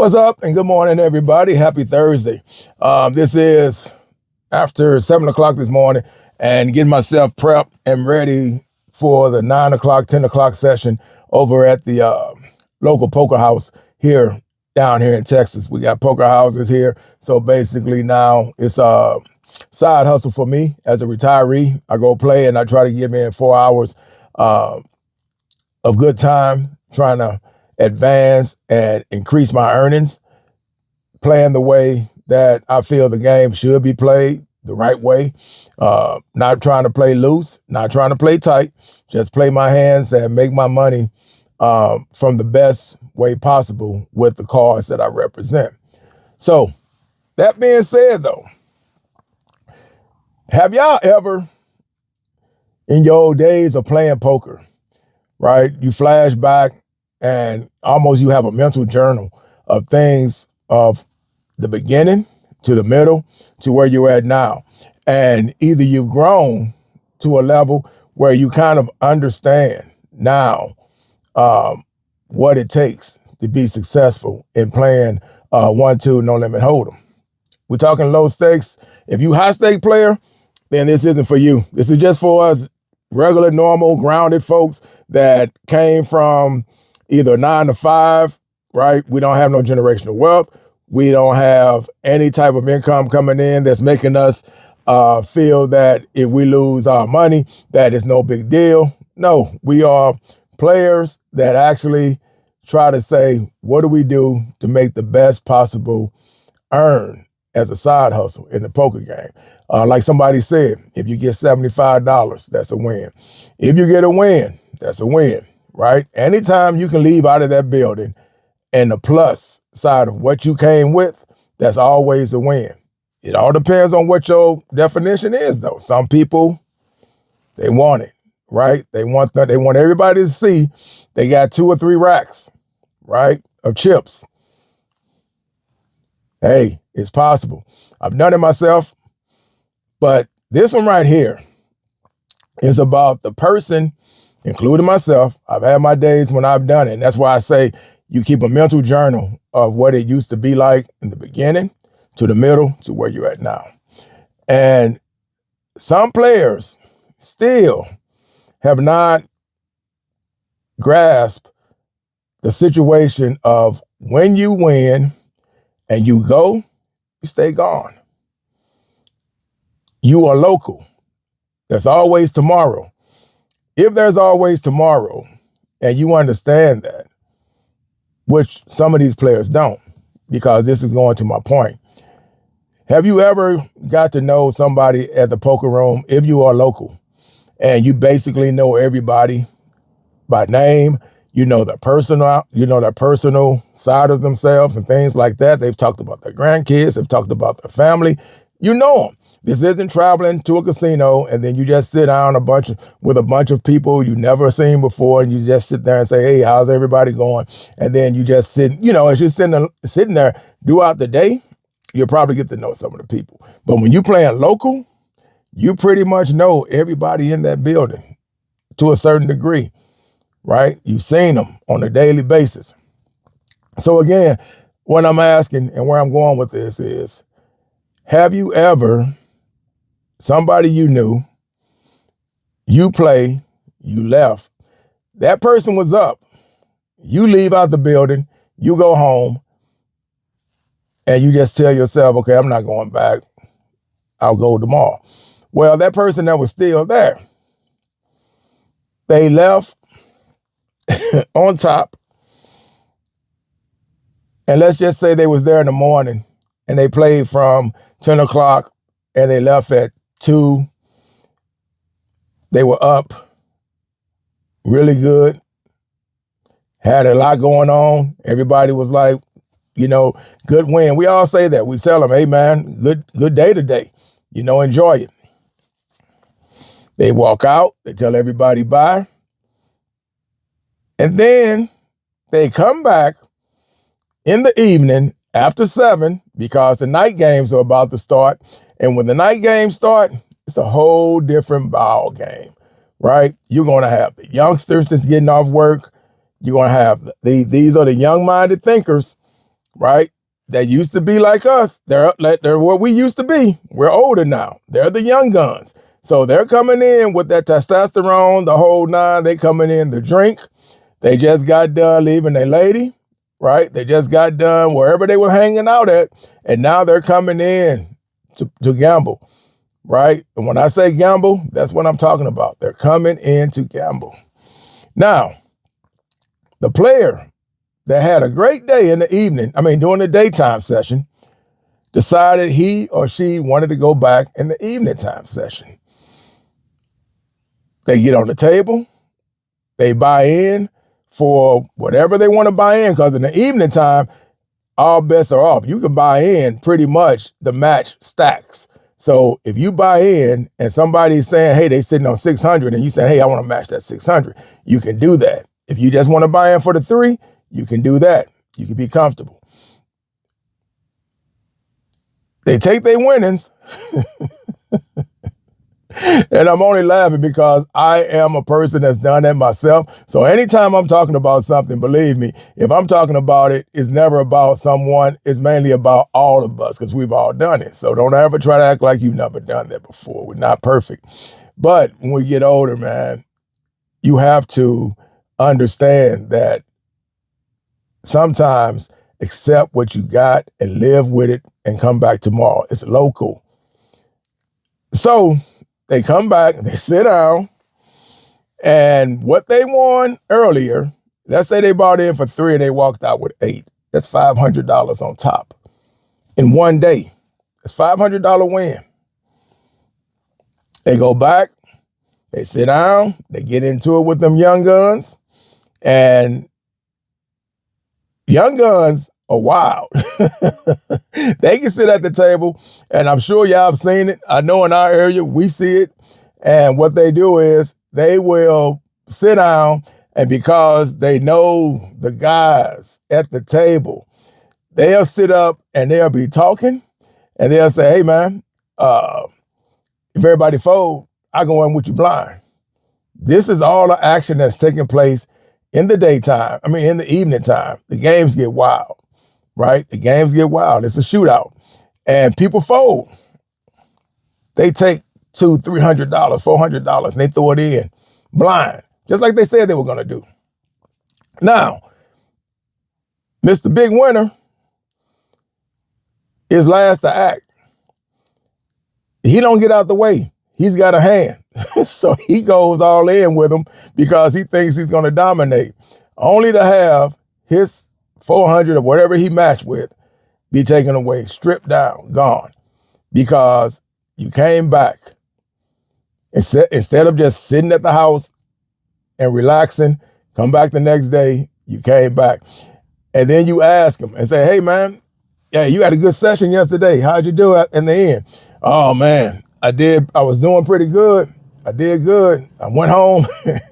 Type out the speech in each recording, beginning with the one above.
What's up and good morning, everybody. Happy Thursday. This is after 7 o'clock this morning and getting myself prepped and ready for the 9 o'clock, 10 o'clock session over at the local poker house down here in Texas. We got poker houses here. So basically now it's a side hustle for me as a retiree. I go play and I try to give in 4 hours of good time trying to advance and increase my earnings, playing the way that I feel the game should be played, the right way. Not trying to play loose, not trying to play tight, just play my hands and make my money from the best way possible with the cards that I represent. So that being said, though, have y'all ever in your old days of playing poker, right? You flash back and almost you have a mental journal of things of the beginning to the middle to where you're at now. And either you've grown to a level where you kind of understand now what it takes to be successful in playing 1-2 Nolimit Holdem. We're talking low stakes. If you high stake player, then this isn't for you. This is just for us regular, normal, grounded folks that came from either 9 to 5, right? We don't have no generational wealth. We don't have any type of income coming in that's making us feel that if we lose our money, that is no big deal. No, we are players that actually try to say, what do we do to make the best possible earn as a side hustle in the poker game? Like somebody said, if you get $75, that's a win. If you get a win, that's a win. Right? Anytime you can leave out of that building and the plus side of what you came with, that's always a win. It all depends on what your definition is, though. Some people, they want it, right? They want everybody to see they got 2 or 3 racks, right, of chips. Hey, it's possible. I've done it myself, but this one right here is about the person, including myself. I've had my days when I've done it. And that's why I say you keep a mental journal of what it used to be like in the beginning to the middle to where you're at now. And some players still have not grasped the situation of when you win and you go, you stay gone. You are local. There's always tomorrow. If there's always tomorrow and you understand that, which some of these players don't, because this is going to my point. Have you ever got to know somebody at the poker room, if you are local, and you basically know everybody by name, you know their personal side of themselves and things like that. They've talked about their grandkids, they've talked about their family. You know them. This isn't traveling to a casino and then you just sit down with a bunch of people you never seen before and you just sit there and say, hey, how's everybody going? And then you just sit, as you're sitting there throughout the day, you'll probably get to know some of the people. But when you're playing local, you pretty much know everybody in that building to a certain degree, right? You've seen them on a daily basis. So again, what I'm asking and where I'm going with this is, have you ever, somebody you knew, you play, you left, that person was up, you leave out the building, you go home, and you just tell yourself, okay, I'm not going back, I'll go tomorrow. Well, that person that was still there, they left on top, and let's just say they was there in the morning, and they played from 10 o'clock, and they left at 2. They were up really good, had a lot going on. Everybody was like, good win. We all say that. We tell them, hey man, good day today. Enjoy it. They walk out, they tell everybody bye. And then they come back in the evening after 7 because the night games are about to start. And when the night games start, it's a whole different ball game, right? You're going to have the youngsters that's getting off work. You're going to have these are the young-minded thinkers right? That used to be like us. They're what we used to be. We're older now. They're the young guns. So they're coming in with that testosterone, the whole nine. They coming in to drink. They just got done leaving their lady, right? They just got done wherever they were hanging out at. And now they're coming in to gamble, right? And when I say gamble, that's what I'm talking about. They're coming in to gamble. Now, the player that had a great day in the evening, during the daytime session, decided he or she wanted to go back in the evening time session. They get on the table, they buy in for whatever they want to buy in, because in the evening time, all bets are off. You can buy in pretty much the match stacks. So if you buy in and somebody's saying, hey, they sitting on 600 and you say, hey, I want to match that 600, you can do that. If you just want to buy in for the 3, you can do that. You can be comfortable. They take their winnings. And I'm only laughing because I am a person that's done that myself. So anytime I'm talking about something, believe me, if I'm talking about it, it's never about someone. It's mainly about all of us because we've all done it. So don't ever try to act like you've never done that before. We're not perfect. But when we get older, man, you have to understand that sometimes accept what you got and live with it and come back tomorrow. It's local. So they come back, they sit down, and what they won earlier, let's say they bought in for 3 and they walked out with 8. That's $500 on top in one day. It's $500 win. They go back, they sit down, they get into it with them young guns, and young guns are wild. They can sit at the table, and I'm sure y'all have seen it. I know in our area, we see it. And what they do is they will sit down, and because they know the guys at the table, they'll sit up and they'll be talking, and they'll say, hey, man, if everybody fold, I go in with you blind. This is all the action that's taking place in the daytime. In the evening time. The games get wild, right? The games get wild. It's a shootout. And people fold. They take $200, $300, $400, and they throw it in blind, just like they said they were going to do. Now, Mr. Big Winner is last to act. He don't get out the way. He's got a hand. So he goes all in with him because he thinks he's going to dominate, only to have his 400 or whatever he matched with be taken away, stripped down, gone, because you came back. Instead of just sitting at the house and relaxing, come back the next day, you came back. And then you ask him and say, hey, man, yeah, you had a good session yesterday. How'd you do in the end? Oh, man, I was doing pretty good. I did good. I went home,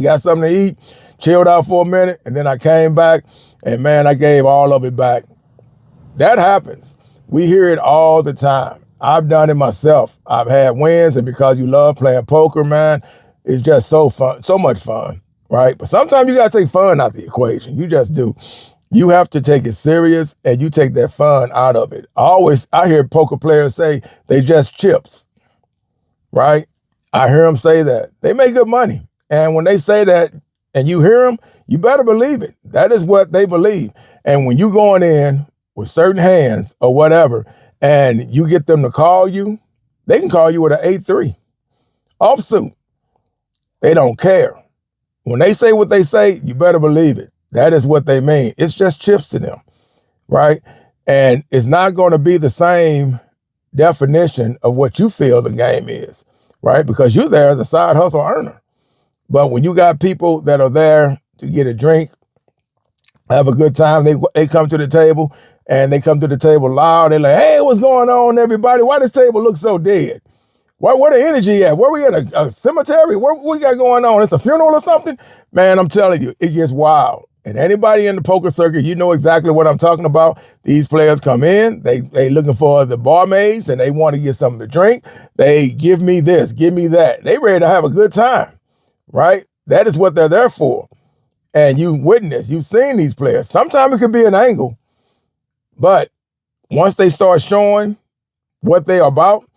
got something to eat, chilled out for a minute, and then I came back, and, man, I gave all of it back. That happens. We hear it all the time. I've done it myself. I've had wins, and because you love playing poker, man, it's just so fun, so much fun, right? But sometimes you got to take fun out the equation. You just do. You have to take it serious, and you take that fun out of it. I hear poker players say they just chips, right? I hear them say that. They make good money. And when they say that and you hear them, you better believe it. That is what they believe. And when you going in with certain hands or whatever, and you get them to call you, they can call you with an 8-3 offsuit. They don't care. When they say what they say, you better believe it. That is what they mean. It's just chips to them, right? And it's not going to be the same definition of what you feel the game is, right? Because you're there as a side hustle earner. But when you got people that are there to get a drink, have a good time, they come to the table, and they come to the table loud. They're like, hey, what's going on, everybody? Why this table looks so dead? Where the energy at? Where we at a cemetery? What we got going on? It's a funeral or something? Man, I'm telling you, it gets wild. And anybody in the poker circuit, you know exactly what I'm talking about. These players come in, they looking for the barmaids, and they want to get something to drink. They give me this, give me that. They ready to have a good time, right? That is what they're there for. And you've seen these players. Sometimes it could be an angle, But once they start showing what they are about,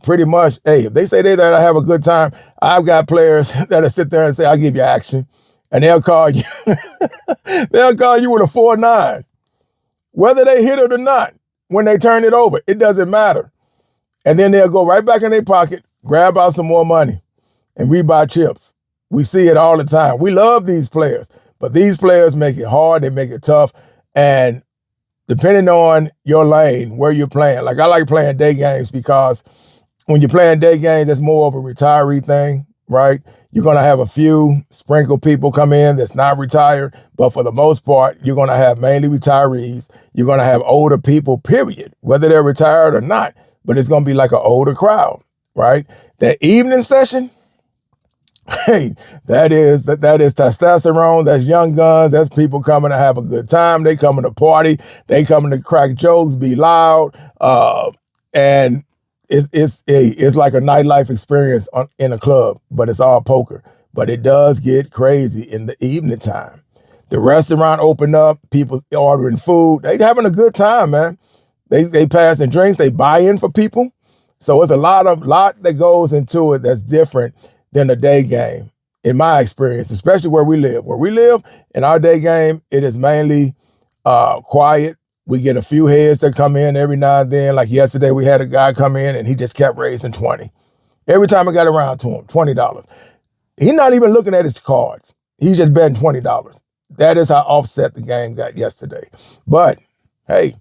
pretty much, hey, if they say they're there to have a good time, I've got players that'll sit there and say, I'll give you action. And they'll call you. They'll call you with a 4-9. Whether they hit it or not, when they turn it over, it doesn't matter. And then they'll go right back in their pocket, grab out some more money, and rebuy chips. We see it all the time. We love these players, but these players make it hard. They make it tough. And depending on your lane, where you're playing, like I like playing day games because when you're playing day games, that's more of a retiree thing, right? You're going to have a few sprinkle people come in that's not retired, but for the most part, you're going to have mainly retirees. You're going to have older people, period, whether they're retired or not, but it's going to be like an older crowd, right? That evening session, hey, that is testosterone. That's young guns. That's people coming to have a good time. They coming to party. They coming to crack jokes, be loud, and it's like a nightlife experience in a club, but it's all poker. But it does get crazy in the evening time. The restaurant open up, people ordering food. They having a good time, man. They passing drinks. They buy in for people. So it's a lot that goes into it that's different than a day game, in my experience, especially where we live. Where we live, in our day game, it is mainly quiet. We get a few heads that come in every now and then. Like yesterday, we had a guy come in and he just kept raising 20. Every time I got around to him, $20. He's not even looking at his cards. He's just betting $20. That is how offset the game got yesterday. But, hey,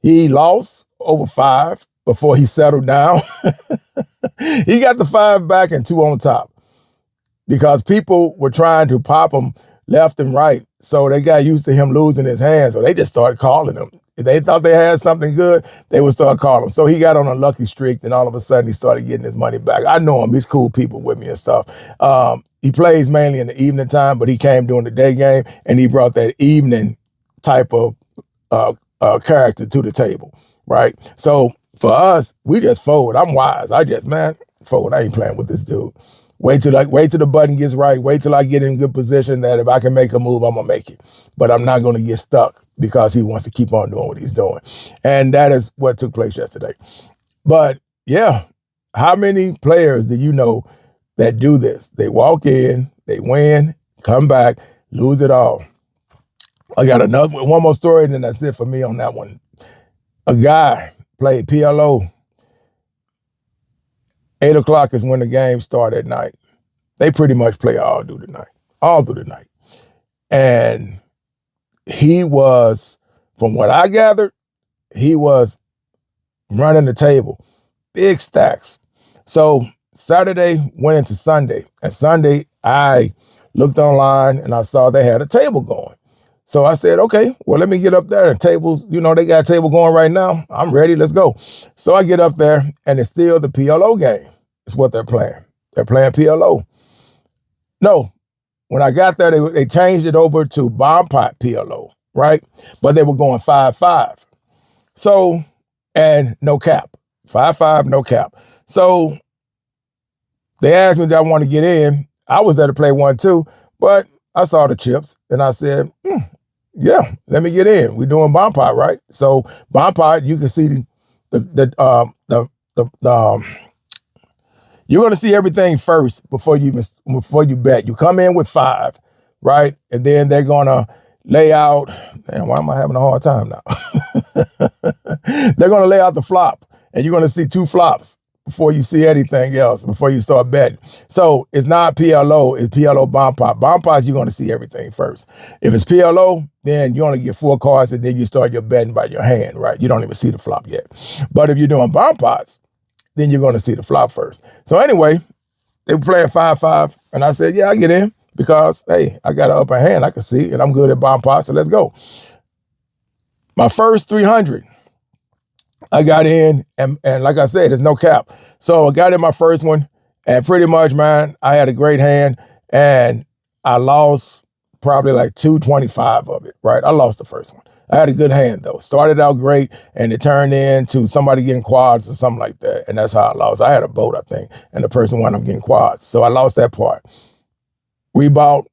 he lost over 5 before he settled down. He got the 5 back and 2 on top because people were trying to pop him left and right. So they got used to him losing his hand. So they just started calling him. If they thought they had something good, they would start calling him. So he got on a lucky streak. Then all of a sudden he started getting his money back. I know him. He's cool people with me and stuff. He plays mainly in the evening time, but he came during the day game and he brought that evening type of character to the table, right? So for us, we just fold. I'm wise. Fold. I ain't playing with this dude. Wait till the button gets right. Wait till I get in good position that if I can make a move, I'm going to make it. But I'm not going to get stuck because he wants to keep on doing what he's doing. And that is what took place yesterday. But yeah, how many players do you know that do this? They walk in, they win, come back, lose it all. I got one more story, and then that's it for me on that one. A guy played PLO. 8 o'clock is when the game started at night. They pretty much play all through the night. And he was, from what I gathered, he was running the table, big stacks. So Saturday went into Sunday. And Sunday, I looked online and I saw they had a table going. So I said, okay, well, let me get up there. Tables, they got a table going right now. I'm ready. Let's go. So I get up there and it's still the PLO game. It's what they're playing. They're playing PLO. No, when I got there, they changed it over to bomb pot PLO, right? But they were going 5-5. So, and no cap. 5-5, no cap. So they asked me, did I want to get in? I was there to play 1-2, but I saw the chips and I said, yeah, let me get in. We're doing bomb pot, right? So bomb pot, you can see you're going to see everything first before you bet. You come in with 5, right? And then they're going to lay out. Damn, why am I having a hard time now? They're going to lay out the flop, and you're going to see 2 flops before you see anything else, before you start betting. So it's not PLO, it's PLO bomb pot. Bomb pots, you're going to see everything first. If it's PLO, then you only get 4 cards, and then you start your betting by your hand, right? You don't even see the flop yet. But if you're doing bomb pots, then you're going to see the flop first. So anyway, they were playing 5-5, and I said, yeah, I get in because, hey, I got an upper hand I can see, and I'm good at bomb pots, so let's go. My first 300, I got in, and like I said, there's no cap. So I got in my first one, and pretty much, man, I had a great hand, and I lost probably like 225 of it, right? I lost the first one. I had a good hand, though. Started out great, and it turned into somebody getting quads or something like that, and that's how I lost. I had a boat, I think, and the person wound up getting quads, so I lost that part. Rebought,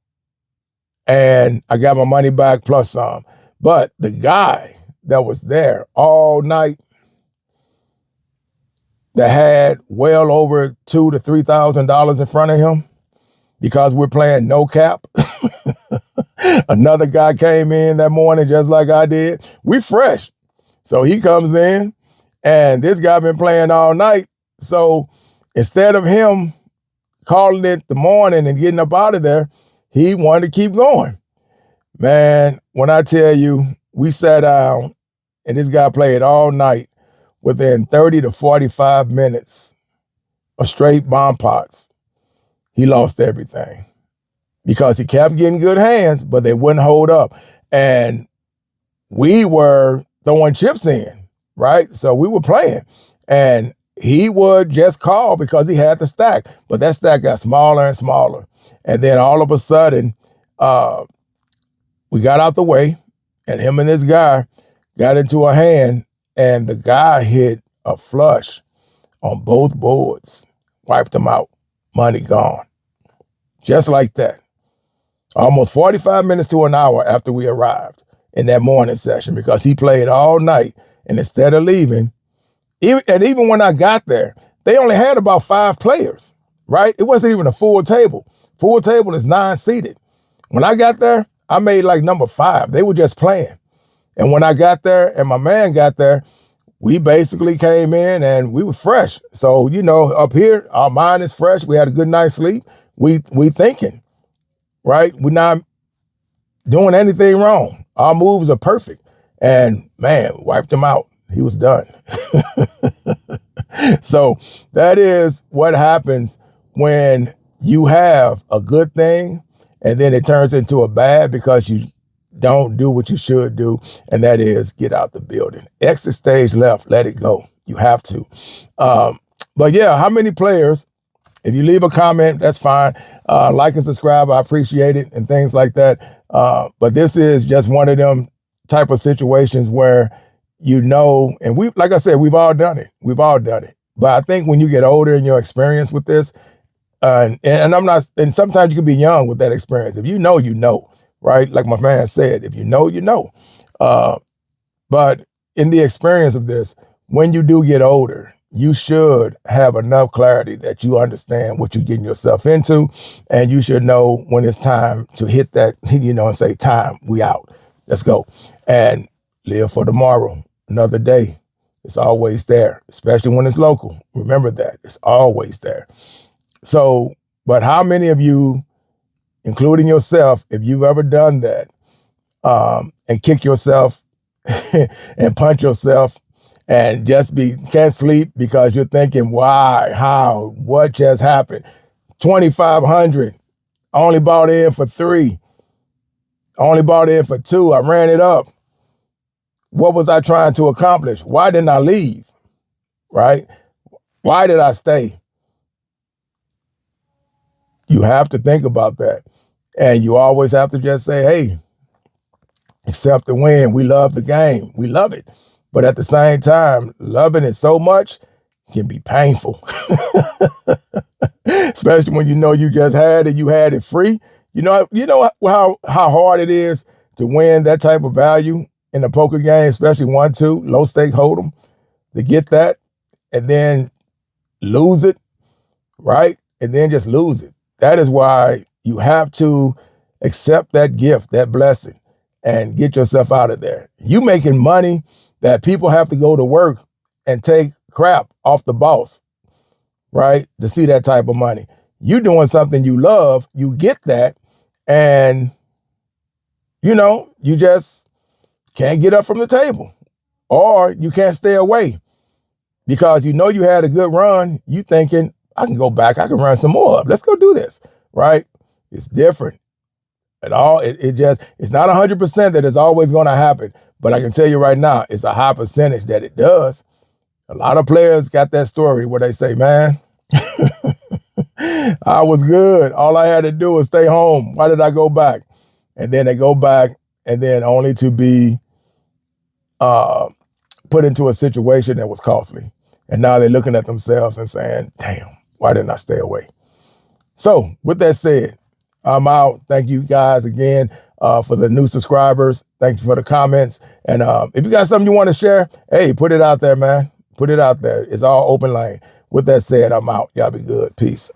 and I got my money back plus some. But the guy that was there all night that had well over $2,000 to $3,000 in front of him because we're playing no cap. Another guy came in that morning just like I did. We fresh. So he comes in and this guy been playing all night. So instead of him calling it the morning and getting up out of there, he wanted to keep going. Man, when I tell you, we sat down and this guy played all night. Within 30 to 45 minutes of straight bomb pots, he lost everything because he kept getting good hands, but they wouldn't hold up. And we were throwing chips in, right? So we were playing and he would just call because he had the stack, but that stack got smaller and smaller. And then all of a sudden, we got out the way and him and this guy got into a hand and the guy hit a flush on both boards, wiped them out, money gone. Just like that. Almost 45 minutes to an hour after we arrived in that morning session because he played all night. And instead of leaving, even when I got there, they only had about 5 players, right? It wasn't even a full table. Full table is 9 seated. When I got there, I made like number 5. They were just playing. And when I got there and my man got there, we basically came in and we were fresh. So, you know, up here, our mind is fresh. We had a good night's sleep. We thinking, right? We're not doing anything wrong. Our moves are perfect. And man, wiped him out. He was done. So that is what happens when you have a good thing and then it turns into a bad because you don't do what you should do, and that is get out the building. Exit stage left, let it go. You have to. But yeah, how many players, if you leave a comment, that's fine. Like and subscribe, I appreciate it, and things like that. But this is just one of them type of situations where you know, and we, like I said, we've all done it. We've all done it. But I think when you get older and your experience with this, and I'm not, and sometimes you can be young with that experience. If you know, you know. Right? Like my man said, if you know, you know. But in the experience of this, when you do get older, you should have enough clarity that you understand what you're getting yourself into. And you should know when it's time to hit that, you know, and say, time, we out. Let's go. And live for tomorrow, another day. It's always there, especially when it's local. Remember that. It's always there. So, but how many of you, including yourself, if you've ever done that, and kick yourself and punch yourself and just can't sleep because you're thinking, why, how, what just happened? 2,500, I only bought in for 3. I only bought in for 2. I ran it up. What was I trying to accomplish? Why didn't I leave? Right? Why did I stay? You have to think about that. And you always have to just say, hey, accept the win. We love the game. We love it. But at the same time, loving it so much can be painful. Especially when you know you just had it, you had it free. You know how hard it is to win that type of value in a poker game, especially 1-2, low stake hold'em, to get that and then lose it, right? And then just lose it. That is why you have to accept that gift, that blessing, and get yourself out of there. You making money that people have to go to work and take crap off the boss, right? To see that type of money. You doing something you love, you get that, and you know, you just can't get up from the table. Or you can't stay away because you know you had a good run. You thinking, I can go back, I can run some more. Let's go do this, right? It's different at all. It's not 100% that it's always going to happen, but I can tell you right now, it's a high percentage that it does. A lot of players got that story where they say, man, I was good. All I had to do was stay home. Why did I go back? And then they go back and then only to be put into a situation that was costly. And now they're looking at themselves and saying, damn, why didn't I stay away? So with that said, I'm out. Thank you guys again. For the new subscribers, thank you for the comments. And if you got something you want to share, hey, put it out there, man. Put it out there. It's all open lane. With that said, I'm out. Y'all be good. Peace.